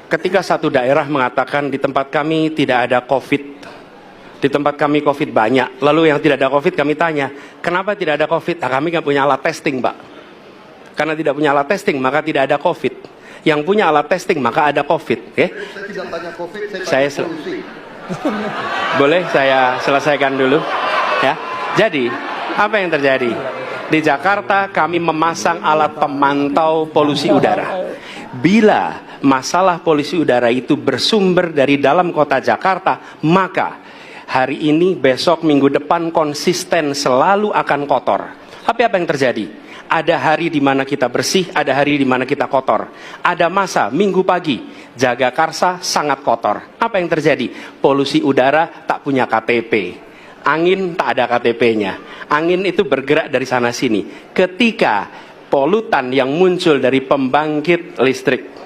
ketika satu daerah mengatakan di tempat kami tidak ada COVID, di tempat kami COVID banyak, lalu yang tidak ada COVID kami tanya, kenapa tidak ada COVID? Nah, kami nggak punya alat testing, Pak. Karena tidak punya alat testing, maka tidak ada COVID. Yang punya alat testing, maka ada COVID. Saya tidak tanya COVID, saya tanya polusi. Boleh saya selesaikan dulu? Ya. Jadi, apa yang terjadi? Di Jakarta kami memasang alat pemantau polusi udara. Bila masalah polusi udara itu bersumber dari dalam kota Jakarta, maka hari ini, besok, minggu depan konsisten selalu akan kotor. Tapi apa yang terjadi? Ada hari di mana kita bersih, ada hari di mana kita kotor. Ada masa minggu pagi, Jagakarsa sangat kotor. Apa yang terjadi? Polusi udara tak punya KTP. Angin tak ada KTP-nya. Angin itu bergerak dari sana sini. Ketika polutan yang muncul dari pembangkit listrik